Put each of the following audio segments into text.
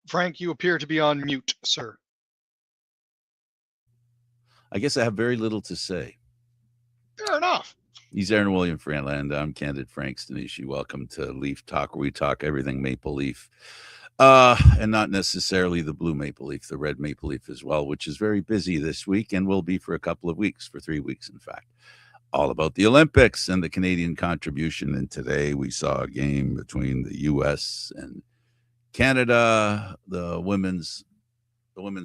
Frank, you appear to be on mute, sir. I guess I have very little to say. Fair enough. He's Aaron William Franland. I'm Candid Frank Stanishi. Welcome to Leaf Talk, where we talk everything Maple Leaf. And not necessarily the blue maple leaf, the red maple leaf as well, which is very busy this week and will be for a couple of weeks, for 3 weeks, in fact. All about the Olympics and the Canadian contribution. And today we saw a game between the U.S. and Canada, the women's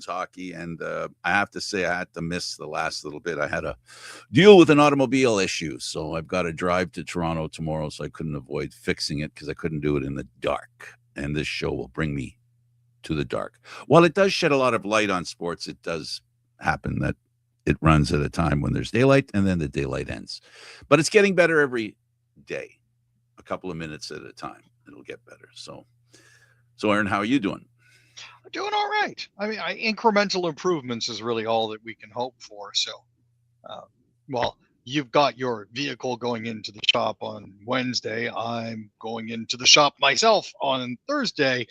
hockey, and I have to say I had to miss the last little bit. I had to deal with an automobile issue, so I've got to drive to Toronto tomorrow, so I couldn't avoid fixing it because I couldn't do it in the dark, and this show will bring me to the dark. While it does shed a lot of light on sports, it does happen that it runs at a time when there's daylight, and then the daylight ends. But it's getting better every day, a couple of minutes at a time. It'll get better. So Aaron, how are you doing? Doing all right. I mean, incremental improvements is really all that we can hope for. So, well, you've got your vehicle going into the shop on Wednesday. I'm going into the shop myself on Thursday,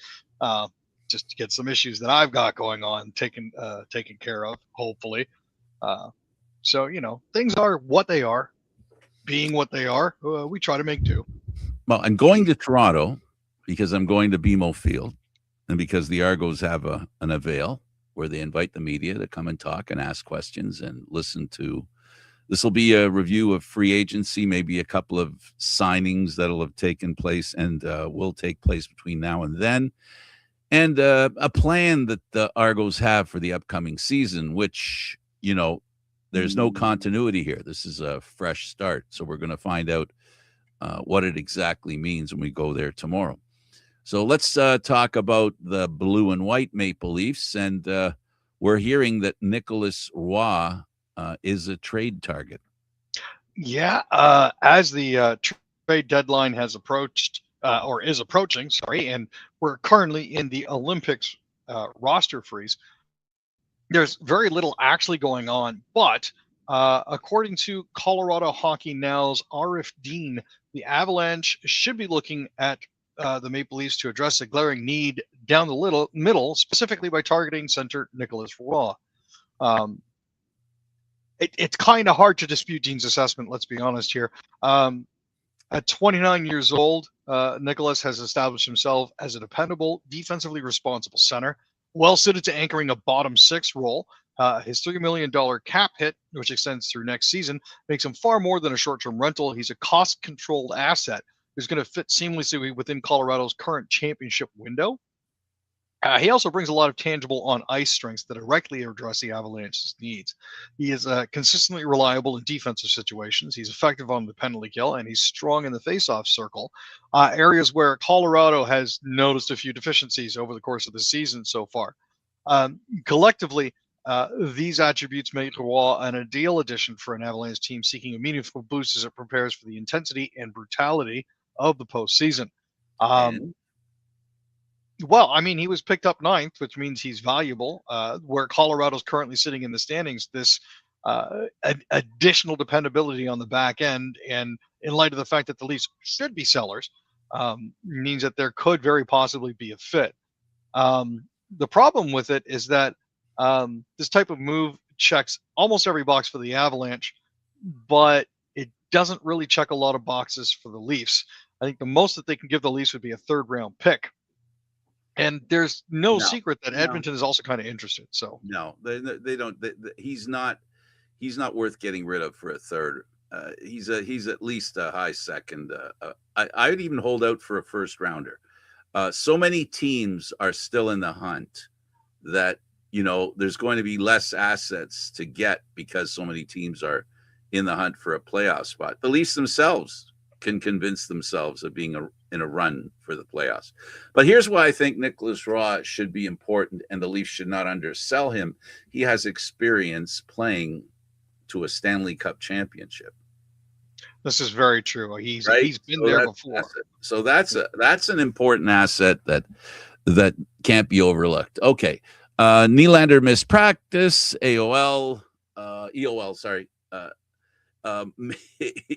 just to get some issues that I've got going on taken care of, hopefully. So, things are what they are, being what they are. We try to make do. Well, I'm going to Toronto because I'm going to BMO Field, and because the Argos have an avail where they invite the media to come and talk and ask questions and listen to. This will be a review of free agency, maybe a couple of signings that'll have taken place and will take place between now and then, and a plan that the Argos have for the upcoming season, which, there's no continuity here. This is a fresh start. So we're going to find out what it exactly means when we go there tomorrow. So let's talk about the blue and white Maple Leafs. And we're hearing that Nicolas Roy is a trade target. Yeah. As the trade deadline has approached or is approaching, and we're currently in the Olympics roster freeze, there's very little actually going on. But according to Colorado Hockey Now's Arif Dean, the Avalanche should be looking at the Maple Leafs to address a glaring need down the middle, specifically by targeting center Nicolas Roy. It's kind of hard to dispute Dean's assessment, let's be honest here. At 29 years old, Nicolas has established himself as a dependable, defensively responsible center, well suited to anchoring a bottom six role. His $3 million cap hit, which extends through next season, makes him far more than a short-term rental. He's a cost-controlled asset who's going to fit seamlessly within Colorado's current championship window. He also brings a lot of tangible on-ice strengths that directly address the Avalanche's needs. He is consistently reliable in defensive situations. He's effective on the penalty kill, and he's strong in the face-off circle, areas where Colorado has noticed a few deficiencies over the course of the season so far. Collectively, these attributes make Roy an ideal addition for an Avalanche team seeking a meaningful boost as it prepares for the intensity and brutality of the postseason. Well, I mean, he was picked up 9th, which means he's valuable. Where Colorado's currently sitting in the standings, this additional dependability on the back end, and in light of the fact that the Leafs should be sellers, means that there could very possibly be a fit. The problem with it is that this type of move checks almost every box for the Avalanche, but it doesn't really check a lot of boxes for the Leafs. I think the most that they can give the Leafs would be a 3rd-round pick. And there's no secret that Edmonton is also kind of interested. So no, they don't. He's not worth getting rid of for a third. He's at least a high second. I'd even hold out for a 1st-rounder. So many teams are still in the hunt that there's going to be less assets to get because so many teams are in the hunt for a playoff spot. The Leafs themselves can convince themselves of being in a run for the playoffs. But here's why I think Nicolas Roy should be important, and the Leafs should not undersell him. He has experience playing to a Stanley Cup championship. This is very true. He's been there before. So that's an important asset that can't be overlooked. Okay. Nylander missed practice. EOL,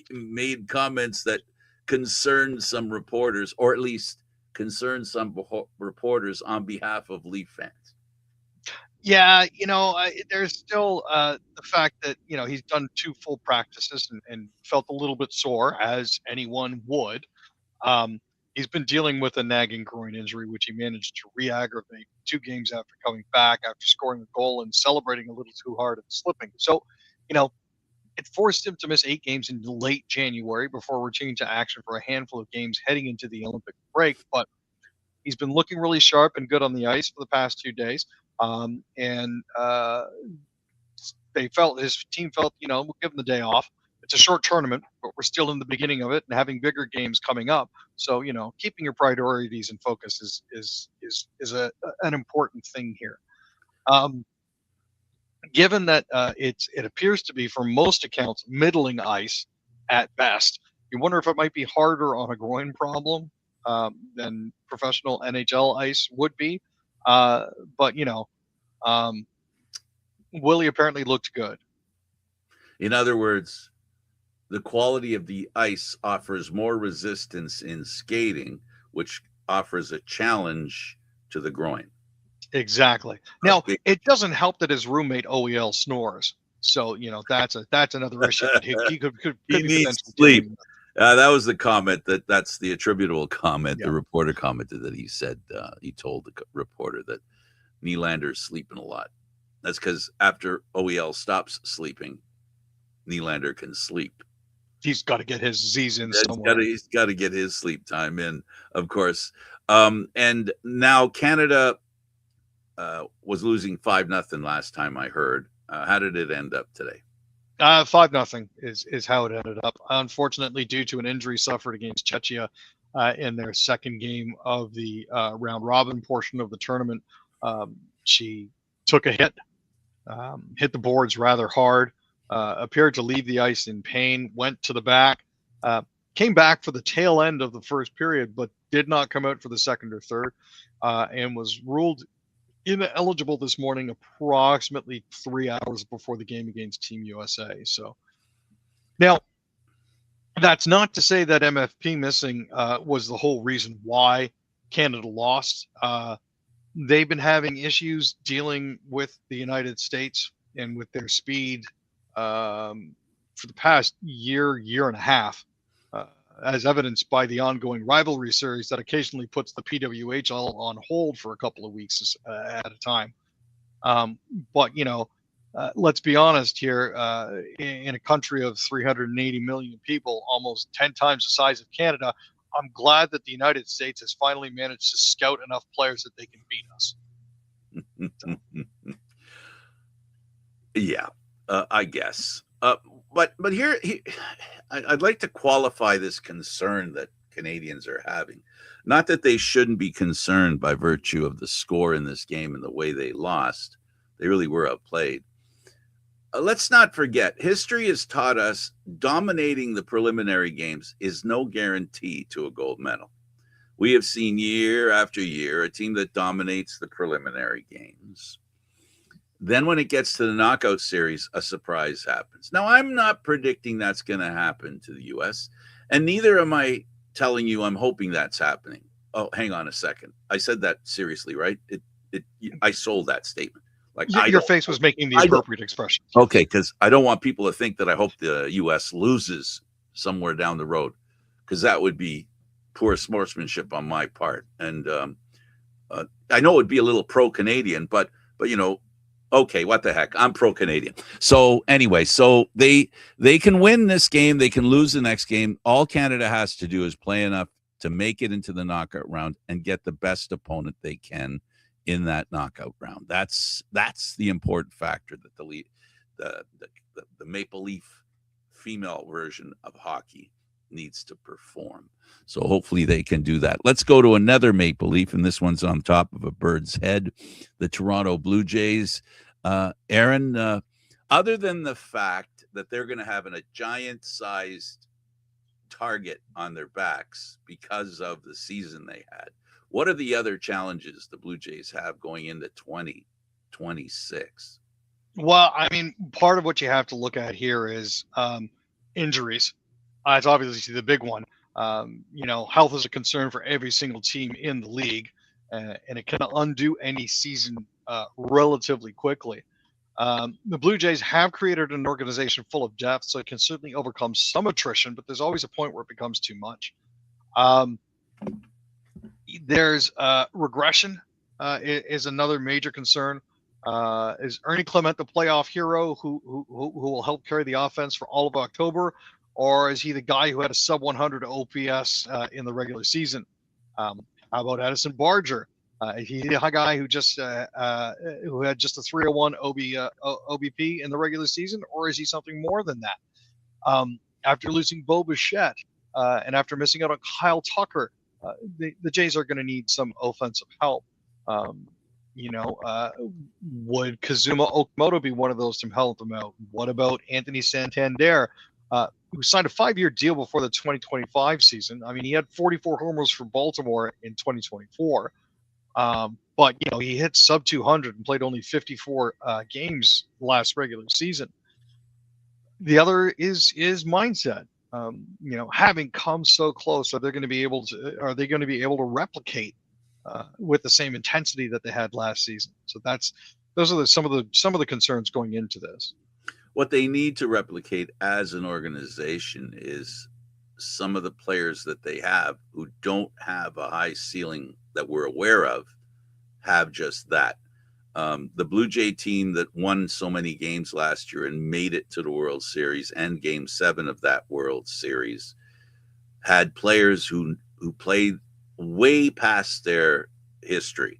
made comments that concerned some reporters, or at least concerned some reporters on behalf of Leaf fans. Yeah, there's still the fact that he's done 2 full practices and felt a little bit sore, as anyone would. Um, he's been dealing with a nagging groin injury, which he managed to re-aggravate 2 games after coming back, after scoring a goal and celebrating a little too hard and slipping. So, you know, it forced him to miss 8 games in late January before returning to action for a handful of games heading into the Olympic break. But he's been looking really sharp and good on the ice for the past 2 days. And his team felt, we'll give him the day off. It's a short tournament, but we're still in the beginning of it and having bigger games coming up. So, keeping your priorities in focus is an important thing here. Given that it appears to be, for most accounts, middling ice at best, you wonder if it might be harder on a groin problem than professional NHL ice would be. But Willie apparently looked good. In other words, the quality of the ice offers more resistance in skating, which offers a challenge to the groin. Exactly. Now, it doesn't help that his roommate OEL snores. So, that's another issue that he could he be needs sleep. That was the comment that's the attributable comment. Yeah. The reporter commented that he said he told the reporter that Nylander's sleeping a lot. That's because after OEL stops sleeping, Nylander can sleep. He's got to get his Z's in somewhere. He's got to get his sleep time in, of course. And now Canada was losing 5-0 last time I heard. How did it end up today? 5-0 is how it ended up. Unfortunately, due to an injury suffered against Czechia in their second game of the round robin portion of the tournament, she took a hit, hit the boards rather hard, appeared to leave the ice in pain, went to the back, came back for the tail end of the first period, but did not come out for the second or third, and was ruled ineligible this morning, approximately 3 hours before the game against Team USA. So now, that's not to say that MFP missing was the whole reason why Canada lost. They've been having issues dealing with the United States and with their speed for the past year and a half, as evidenced by the ongoing rivalry series that occasionally puts the PWHL on hold for a couple of weeks at a time. But, let's be honest here, in a country of 380 million people, almost 10 times the size of Canada, I'm glad that the United States has finally managed to scout enough players that they can beat us. Yeah, I guess. But here, I'd like to qualify this concern that Canadians are having. Not that they shouldn't be concerned by virtue of the score in this game and the way they lost. They really were outplayed. Let's not forget, history has taught us dominating the preliminary games is no guarantee to a gold medal. We have seen year after year a team that dominates the preliminary games. Then when it gets to the knockout series, a surprise happens. Now, I'm not predicting that's going to happen to the U.S., and neither am I telling you I'm hoping that's happening. Oh, hang on a second. I said that seriously, right? I sold that statement. Like your face was making the appropriate expression. Okay, because I don't want people to think that I hope the U.S. loses somewhere down the road, because that would be poor sportsmanship on my part. And I know it would be a little pro-Canadian, but okay, what the heck? I'm pro-Canadian. So anyway, so they can win this game. They can lose the next game. All Canada has to do is play enough to make it into the knockout round and get the best opponent they can in that knockout round. That's the important factor that the Maple Leaf female version of hockey needs to perform. So hopefully they can do that. Let's go to another Maple Leaf, and this one's on top of a bird's head. The Toronto Blue Jays. Aaron, other than the fact that they're going to have a giant-sized target on their backs because of the season they had, what are the other challenges the Blue Jays have going into 2026? Well, I mean, part of what you have to look at here is injuries. It's obviously the big one. Health is a concern for every single team in the league, and it can undo any season relatively quickly. The Blue Jays have created an organization full of depth, so it can certainly overcome some attrition, but there's always a point where it becomes too much. There's regression is another major concern. Is Ernie Clement the playoff hero who will help carry the offense for all of October, or is he the guy who had a sub 100 OPS in the regular season? How about Addison Barger? Is he the guy who who had just a 301 OBP in the regular season, or is he something more than that? After losing Bo Bichette and after missing out on Kyle Tucker, the Jays are going to need some offensive help. Would Kazuma Okamoto be one of those to help them out? What about Anthony Santander, who signed a 5-year deal before the 2025 season? I mean, he had 44 homers for Baltimore in 2024, but he hit sub 200 and played only 54 games last regular season. The other is mindset. Having come so close, are they going to be able to replicate with the same intensity that they had last season? So those are some of the concerns going into this. What they need to replicate as an organization is some of the players that they have who don't have a high ceiling that we're aware of have just that. The Blue Jay team that won so many games last year and made it to the World Series and Game 7 of that World Series had players who played way past their history.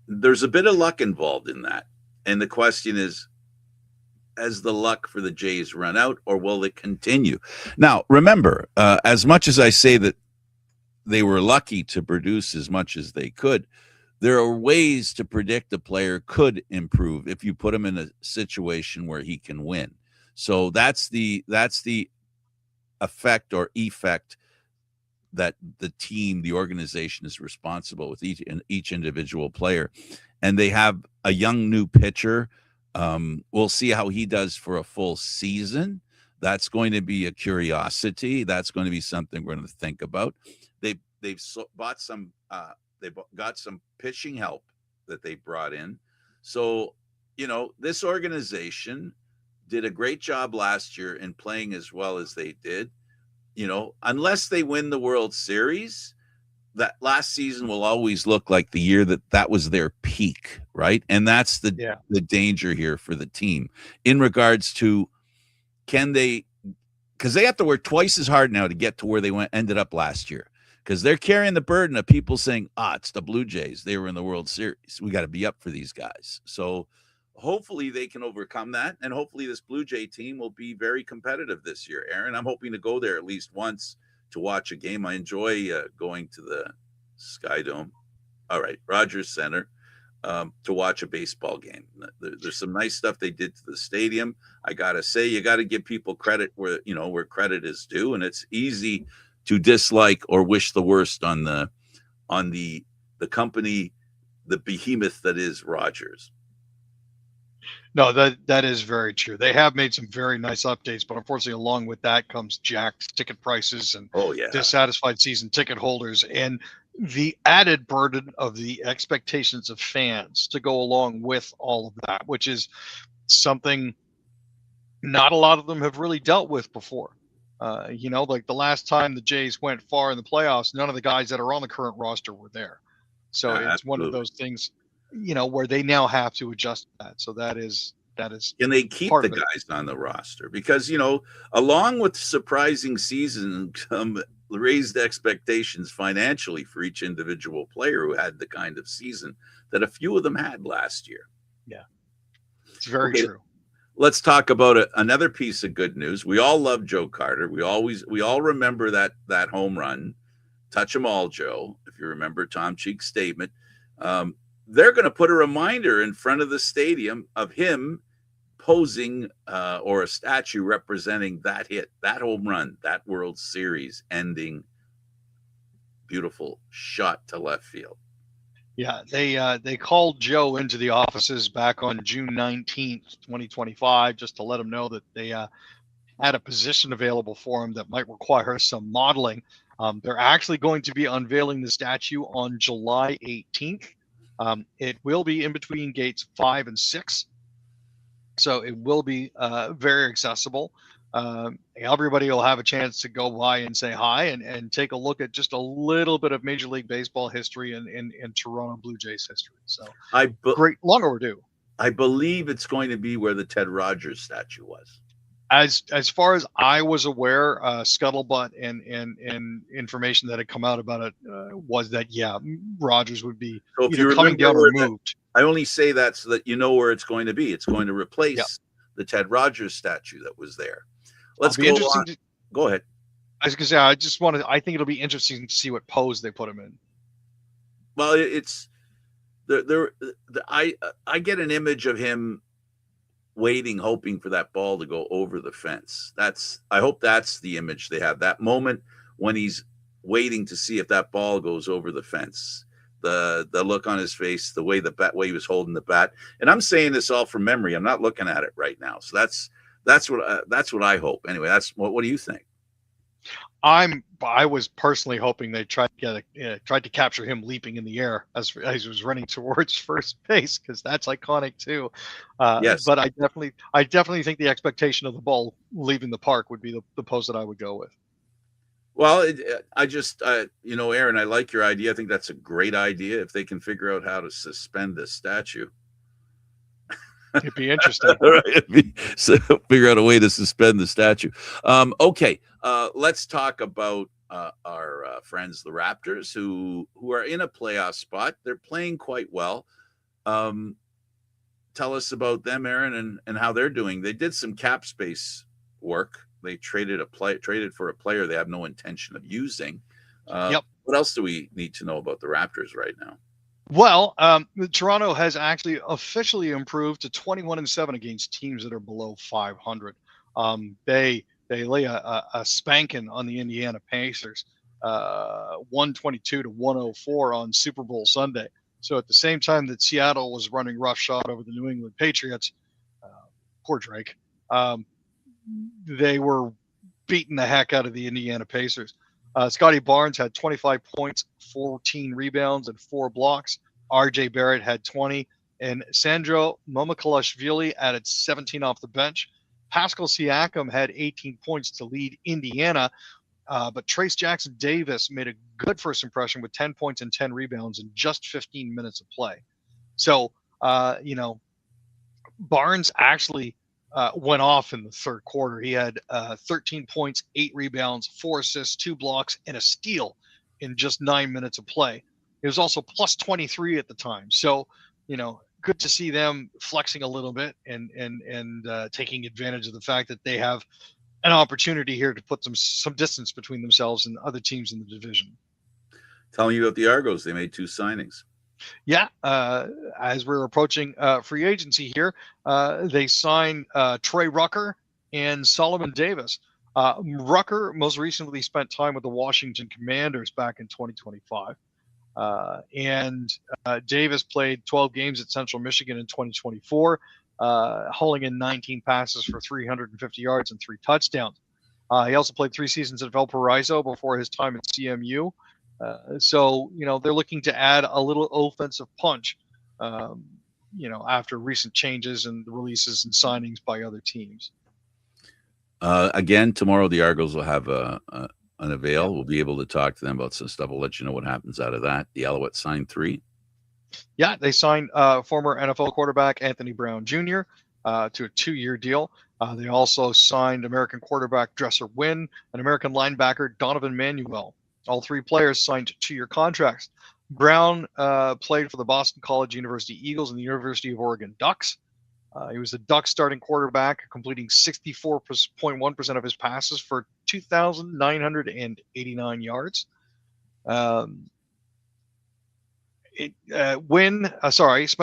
There's a bit of luck involved in that. And the question is, has the luck for the Jays run out, or will it continue? Now, remember, as much as I say that they were lucky to produce as much as they could, there are ways to predict a player could improve if you put him in a situation where he can win. So that's the effect that the organization is responsible with each individual player. And they have a young new pitcher. We'll see how he does for a full season. That's going to be a curiosity. That's going to be something we're going to think about. They've got some pitching help that they brought in. So, this organization did a great job last year in playing as well as they did. Unless they win the World Series, that last season will always look like the year that was their peak, right? And that's the danger here for the team in regards to because they have to work twice as hard now to get to where they ended up last year, because they're carrying the burden of people saying, it's the Blue Jays. They were in the World Series. We got to be up for these guys. So hopefully they can overcome that, and hopefully this Blue Jay team will be very competitive this year, Aaron. I'm hoping to go there at least once to watch a game. I enjoy going to the Sky Dome. All right, Rogers Center to watch a baseball game. There's some nice stuff they did to the stadium. I got to say, you got to give people credit where credit is due, and it's easy to dislike or wish the worst on the company, the behemoth that is Rogers. No, that is very true. They have made some very nice updates, but unfortunately, along with that comes jacked ticket prices and dissatisfied season ticket holders, and the added burden of the expectations of fans to go along with all of that, which is something not a lot of them have really dealt with before. Like the last time the Jays went far in the playoffs, none of the guys that are on the current roster were there. So it's one of those things, where they now have to adjust that. So that is. Can they keep the guys on the roster? Because, along with surprising season come raised expectations financially for each individual player who had the kind of season that a few of them had last year. Yeah, it's very true. Let's talk about another piece of good news. We all love Joe Carter. We all remember that home run. Touch 'em all, Joe. If you remember Tom Cheek's statement, they're going to put a reminder in front of the stadium of him posing or a statue representing that hit, that home run, that World Series ending beautiful shot to left field. Yeah, they called Joe into the offices back on June 19th, 2025, just to let him know that had a position available for him that might require some modeling. They're actually going to be unveiling the statue on July 18th. It will be in between gates 5 and 6, so it will be very accessible. Everybody will have a chance to go by and say hi and take a look at just a little bit of Major League Baseball history and Toronto Blue Jays history. So great, long overdue. I believe it's going to be where the Ted Rogers statue was. As far as I was aware, scuttlebutt and information that had come out about it was that, yeah, Rogers would be so if either coming down or moved. I only say that so that you know where it's going to be. It's going to replace the Ted Rogers statue that was there. Let's go on. Go ahead. I was going to say, I think it'll be interesting to see what pose they put him in. Well, it's I get an image of him waiting, hoping for that ball to go over the fence. I hope that's the image they have. That moment when he's waiting to see if that ball goes over the fence. The look on his face, the way way he was holding the bat. And I'm saying this all from memory. I'm not looking at it right now. So that's what I hope. Anyway, what do you think? I was personally hoping they tried to capture him leaping in the air as he was running towards first base, because that's iconic too. Yes, but I definitely think the expectation of the ball leaving the park would be the pose that I would go with. Well, Aaron, I like your idea. I think that's a great idea. If they can figure out how to suspend this statue. It'd be interesting. So figure out a way to suspend the statue. Okay, let's talk about our friends, the Raptors, who are in a playoff spot. They're playing quite well. Tell us about them, Aaron, and how they're doing. They did some cap space work. They traded for a player they have no intention of using. What else do we need to know about the Raptors right now? Well, Toronto has actually officially improved to 21-7 against teams that are below 500. They lay a spanking on the Indiana Pacers, 122-104 on Super Bowl Sunday. So at the same time that Seattle was running roughshod over the New England Patriots, poor Drake, they were beating the heck out of the Indiana Pacers. Scotty Barnes had 25 points, 14 rebounds, and 4 blocks. RJ Barrett had 20, and Sandro Momakalashvili added 17 off the bench. Pascal Siakam had 18 points to lead Indiana, but Trace Jackson Davis made a good first impression with 10 points and 10 rebounds in just 15 minutes of play. So, Barnes actually went off in the third quarter. He had 13 points, 8 rebounds, 4 assists, 2 blocks, and a steal in just 9 minutes of play. It was also plus 23 at the time. So, good to see them flexing a little bit and taking advantage of the fact that they have an opportunity here to put some distance between themselves and other teams in the division. Telling you about the Argos, they made 2 signings. Yeah, as we're approaching free agency here, they signed Trey Rucker and Solomon Davis. Rucker most recently spent time with the Washington Commanders back in 2025. And Davis played 12 games at Central Michigan in 2024, hauling in 19 passes for 350 yards and 3 touchdowns. He also played 3 seasons at Valparaiso before his time at CMU. So, they're looking to add a little offensive punch, after recent changes and releases and signings by other teams. Again, tomorrow the Argos will have an avail. We'll be able to talk to them about some stuff. We'll let you know what happens out of that. The Alouettes signed 3. Yeah, they signed former NFL quarterback Anthony Brown Jr. To a 2-year deal. They also signed American quarterback Dresser Wynn and American linebacker Donovan Manuel. All 3 players signed 2-year contracts. Brown played for the Boston College University Eagles and the University of Oregon Ducks. He was the Ducks starting quarterback, completing 64.1% of his passes for 2,989 yards. Spent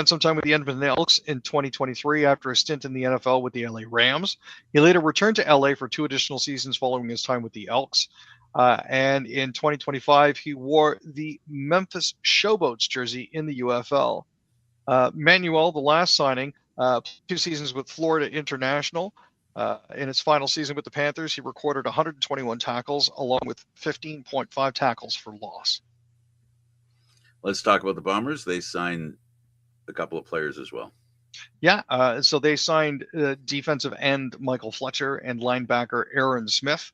some time with the Edmonton Elks in 2023 after a stint in the NFL with the LA Rams. He later returned to LA for 2 additional seasons following his time with the Elks. And in 2025, he wore the Memphis Showboats jersey in the UFL. Manuel, the last signing, 2 seasons with Florida International. In his final season with the Panthers, he recorded 121 tackles, along with 15.5 tackles for loss. Let's talk about the Bombers. They signed a couple of players as well. Yeah, so they signed defensive end Michael Fletcher and linebacker Aaron Smith.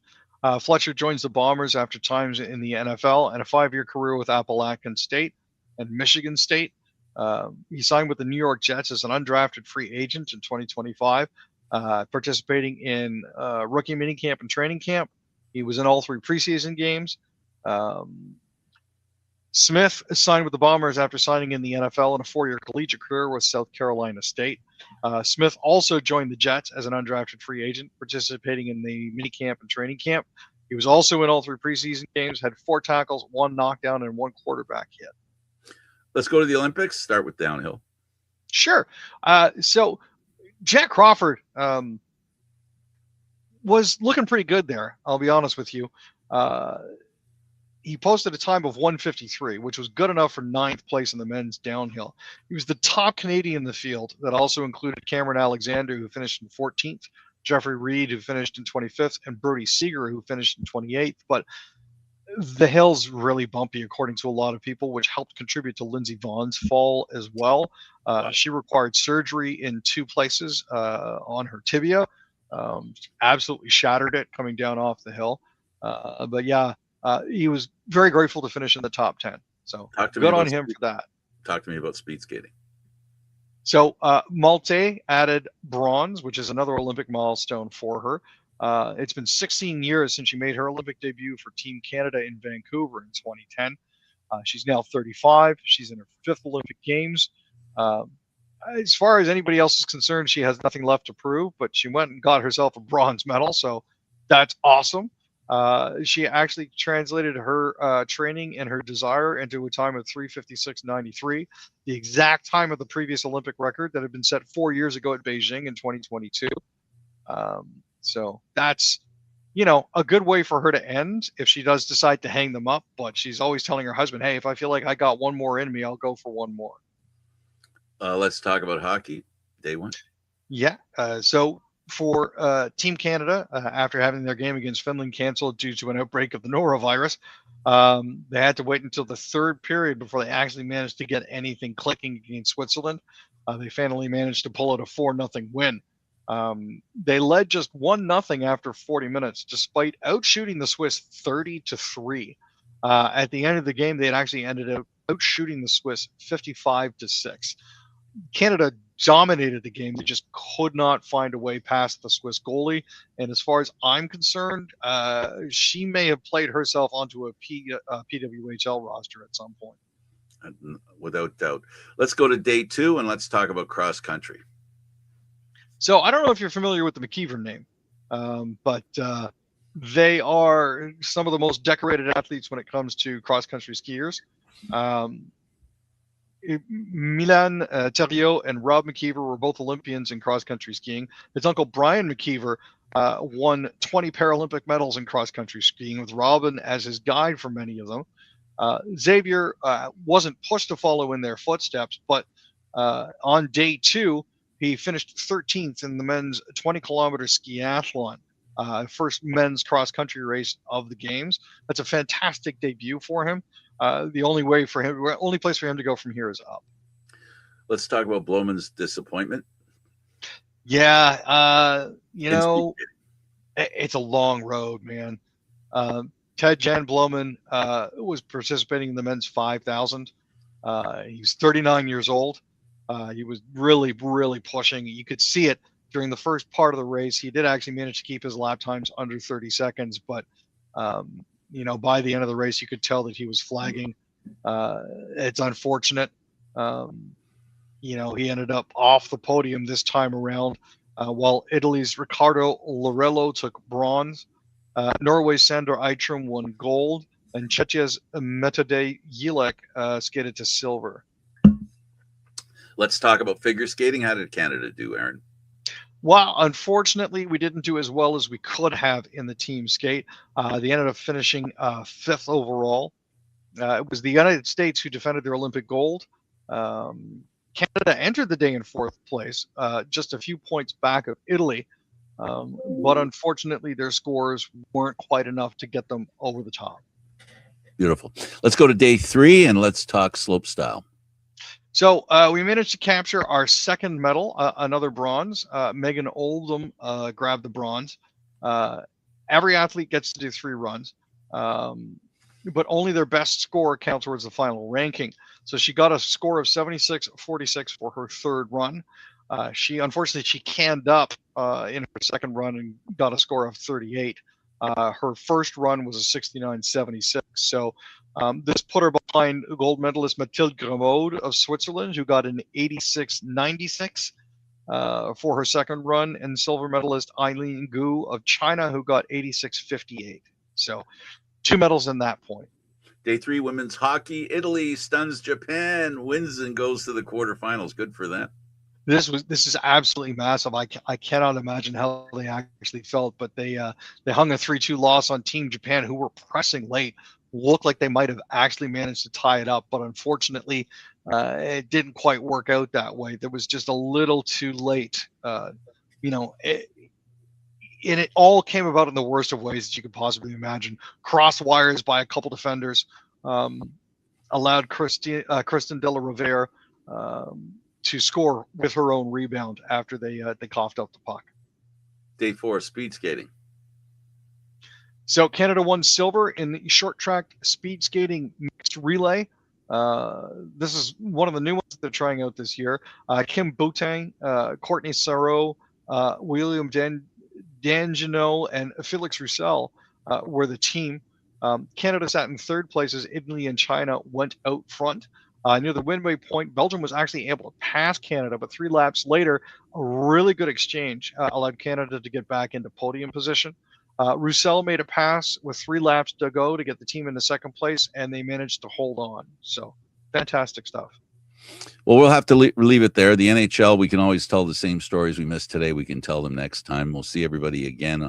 Fletcher joins the Bombers after times in the NFL and a 5-year career with Appalachian State and Michigan State. He signed with the New York Jets as an undrafted free agent in 2025, participating in rookie minicamp and training camp. He was in all 3 preseason games. Smith signed with the Bombers after signing in the NFL in a 4-year collegiate career with South Carolina State. Smith also joined the Jets as an undrafted free agent, participating in the minicamp and training camp. He was also in all 3 preseason games, had 4 tackles, 1 knockdown, and 1 quarterback hit. Let's go to the Olympics. Start with downhill. Sure. So Jack Crawford was looking pretty good there, I'll be honest with you. He posted a time of 1:53, which was good enough for 9th place in the men's downhill. He was the top Canadian in the field. That also included Cameron Alexander, who finished in 14th, Jeffrey Reed, who finished in 25th, and Brody Seeger, who finished in 28th. But the hill's really bumpy, according to a lot of people, which helped contribute to Lindsey Vaughn's fall as well. She required surgery in 2 places on her tibia. Absolutely shattered it coming down off the hill. But yeah, he was very grateful to finish in the top 10. So good on him for that. Talk to me about speed skating. So Malte added bronze, which is another Olympic milestone for her. It's been 16 years since she made her Olympic debut for Team Canada in Vancouver in 2010. She's now 35. She's in her 5th Olympic Games. As far as anybody else is concerned, she has nothing left to prove, but she went and got herself a bronze medal, so that's awesome. She actually translated her training and her desire into a time of 3:56.93, the exact time of the previous Olympic record that had been set 4 years ago at Beijing in 2022. So that's, a good way for her to end if she does decide to hang them up. But she's always telling her husband, hey, if I feel like I got one more in me, I'll go for one more. Let's talk about hockey. Day 1. Yeah. So for Team Canada, after having their game against Finland canceled due to an outbreak of the norovirus, they had to wait until the 3rd period before they actually managed to get anything clicking against Switzerland. They finally managed to pull out a 4-0 win. They led just 1-0 after 40 minutes, despite outshooting the Swiss 30-3. At the end of the game, they had actually ended up outshooting the Swiss 55-6. Canada dominated the game. They just could not find a way past the Swiss goalie. And as far as I'm concerned, she may have played herself onto a PWHL roster at some point. Without doubt. Let's go to day 2 and let's talk about cross country. So I don't know if you're familiar with the McKeever name, but they are some of the most decorated athletes when it comes to cross country skiers. Milan Theriot and Rob McKeever were both Olympians in cross-country skiing. His uncle Brian McKeever won 20 Paralympic medals in cross-country skiing, with Robin as his guide for many of them. Xavier wasn't pushed to follow in their footsteps, but on day 2, he finished 13th in the men's 20-kilometer skiathlon, first men's cross-country race of the games. That's a fantastic debut for him. The only place for him to go from here is up. Let's talk about Bloman's disappointment. Yeah, it's a long road, man. Ted Jan Bloman was participating in the men's 5,000. He's 39 years old. He was really, really pushing. You could see it during the first part of the race. He did actually manage to keep his lap times under 30 seconds, but by the end of the race, you could tell that he was flagging. It's unfortunate. He ended up off the podium this time around, while Italy's Riccardo Lorello took bronze. Norway's Sandor Eitrim won gold, and Czechia's Metode Jelek skated to silver. Let's talk about figure skating. How did Canada do, Aaron? Well, unfortunately, we didn't do as well as we could have in the team skate. They ended up finishing 5th overall. It was the United States who defended their Olympic gold. Canada entered the day in 4th place, just a few points back of Italy. But unfortunately, their scores weren't quite enough to get them over the top. Beautiful. Let's go to day 3 and let's talk slope style. So we managed to capture our second medal, another bronze. Megan Oldham grabbed the bronze. Every athlete gets to do 3 runs, but only their best score counts towards the final ranking. So she got a score of 76.46 for her third run. She canned up in her second run and got a score of 38. Her first run was a 69.76. So this put her behind gold medalist Mathilde Grimaud of Switzerland, who got an 86.96 for her second run, and silver medalist Eileen Gu of China, who got 86.58. So 2 medals in that point. Day 3 women's hockey. Italy stuns Japan, wins and goes to the quarterfinals. Good for them. This is absolutely massive. I cannot imagine how they actually felt, but they hung a 3-2 loss on Team Japan, who were pressing late. Looked like they might have actually managed to tie it up, but unfortunately, it didn't quite work out that way. There was just a little too late. It all came about in the worst of ways that you could possibly imagine. Cross wires by a couple defenders allowed Kristen De La Rovere to score with her own rebound after they coughed up the puck. Day 4, speed skating. So Canada won silver in the short track speed skating mixed relay. This is one of the new ones that they're trying out this year. Kim Boutang, Courtney Sarot, William D'Angelo, and Felix Roussel were the team. Canada sat in third place as Italy and China went out front. Near the midway point, Belgium was actually able to pass Canada, but 3 laps later, a really good exchange allowed Canada to get back into podium position. Roussel made a pass with 3 laps to go to get the team into second place, and they managed to hold on. So fantastic stuff. Well, we'll have to leave it there. The NHL, we can always tell the same stories we missed today. We can tell them next time. We'll see everybody again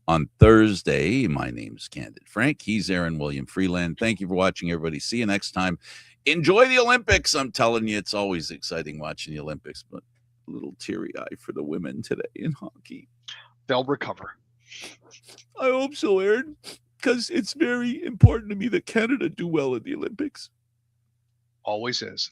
on Thursday. My name's Candid Frank. He's Aaron William Freeland. Thank you for watching, everybody. See you next time. Enjoy the Olympics. I'm telling you, it's always exciting watching the Olympics, but a little teary-eye for the women today in hockey. They'll recover. I hope so, Aaron, because it's very important to me that Canada do well at the Olympics. Always is.